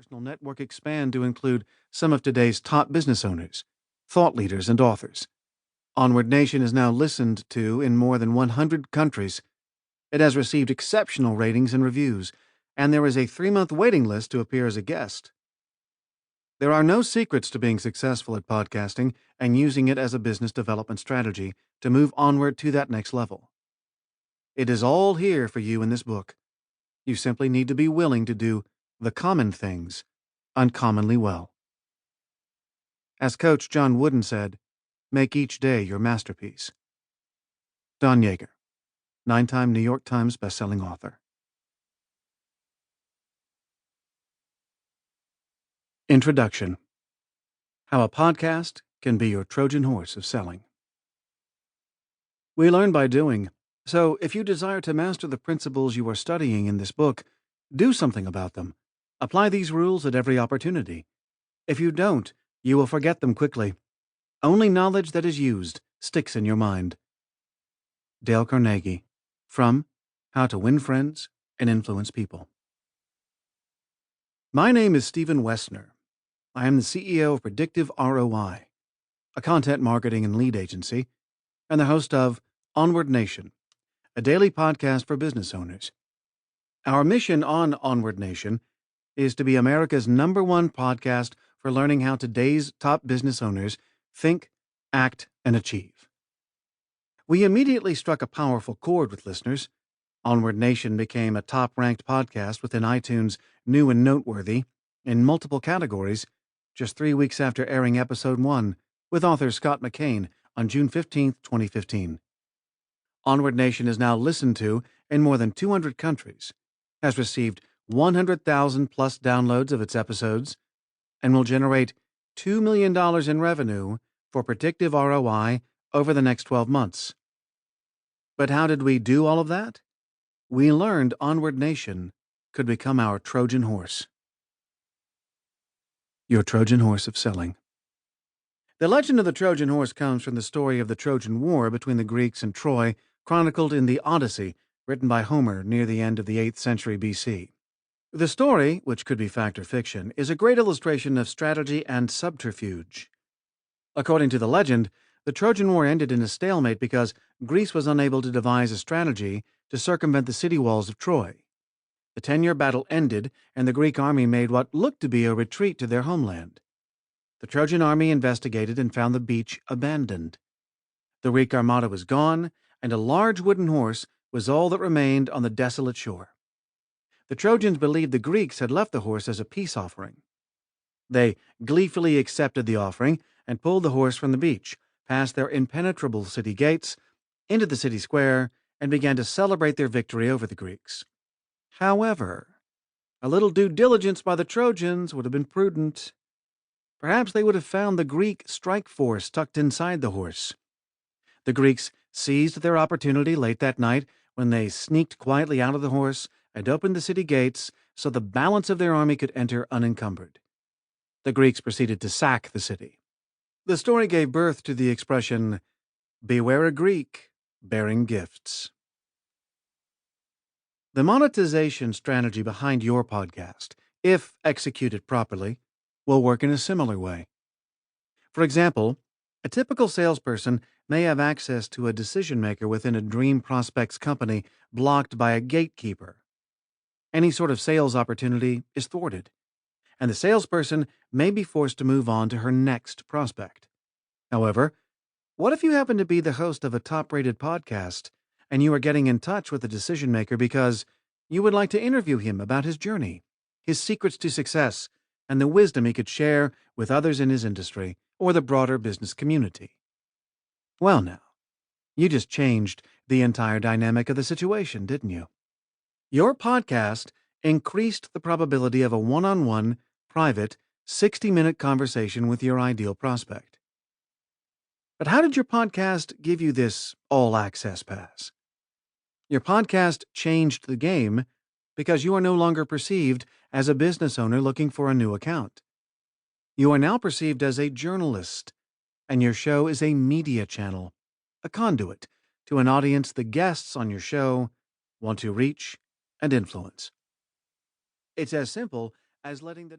personal network expand to include some of today's top business owners, thought leaders, and authors. Onward Nation is now listened to in more than 100 countries. It has received exceptional ratings and reviews, and there is a 3-month waiting list to appear as a guest. There are no secrets to being successful at podcasting and using it as a business development strategy to move onward to that next level. It is all here for you in this book. You simply need to be willing to do the common things uncommonly well. As Coach John Wooden said, make each day your masterpiece. Don Yeager, 9-time New York Times bestselling author. Introduction: How a podcast can be your Trojan horse of selling. We learn by doing, so if you desire to master the principles you are studying in this book, do something about them. Apply these rules at every opportunity. If you don't, you will forget them quickly. Only knowledge that is used sticks in your mind. Dale Carnegie, from How to Win Friends and Influence People. My name is Stephen Woessner. I am the CEO of Predictive ROI, a content marketing and lead agency, and the host of Onward Nation, a daily podcast for business owners. Our mission on Onward Nation is to be America's #1 podcast for learning how today's top business owners think, act, and achieve. We immediately struck a powerful chord with listeners. Onward Nation became a top-ranked podcast within iTunes' New and Noteworthy in multiple categories just 3 weeks after airing Episode 1 with author Scott McKain on June 15, 2015. Onward Nation is now listened to in more than 200 countries, has received 100,000-plus downloads of its episodes, and will generate $2 million in revenue for Predictive ROI over the next 12 months. But how did we do all of that? We learned Onward Nation could become our Trojan horse. Your Trojan horse of selling. The legend of the Trojan horse comes from the story of the Trojan War between the Greeks and Troy, chronicled in the Odyssey, written by Homer near the end of the 8th century BC. The story, which could be fact or fiction, is a great illustration of strategy and subterfuge. According to the legend, the Trojan War ended in a stalemate because Greece was unable to devise a strategy to circumvent the city walls of Troy. The 10-year battle ended, and the Greek army made what looked to be a retreat to their homeland. The Trojan army investigated and found the beach abandoned. The Greek armada was gone, and a large wooden horse was all that remained on the desolate shore. The Trojans believed the Greeks had left the horse as a peace offering. They gleefully accepted the offering and pulled the horse from the beach, past their impenetrable city gates, into the city square, and began to celebrate their victory over the Greeks. However, a little due diligence by the Trojans would have been prudent. Perhaps they would have found the Greek strike force tucked inside the horse. The Greeks seized their opportunity late that night when they sneaked quietly out of the horse and opened the city gates so the balance of their army could enter unencumbered. The Greeks proceeded to sack the city. The story gave birth to the expression, "Beware a Greek bearing gifts." The monetization strategy behind your podcast, if executed properly, will work in a similar way. For example, a typical salesperson may have access to a decision-maker within a dream prospect's company blocked by a gatekeeper. Any sort of sales opportunity is thwarted, and the salesperson may be forced to move on to her next prospect. However, what if you happen to be the host of a top-rated podcast and you are getting in touch with the decision-maker because you would like to interview him about his journey, his secrets to success, and the wisdom he could share with others in his industry or the broader business community? Well now, you just changed the entire dynamic of the situation, didn't you? Your podcast increased the probability of a one-on-one, private, 60-minute conversation with your ideal prospect. But how did your podcast give you this all-access pass? Your podcast changed the game because you are no longer perceived as a business owner looking for a new account. You are now perceived as a journalist, and your show is a media channel, a conduit to an audience the guests on your show want to reach and influence. It's as simple as letting the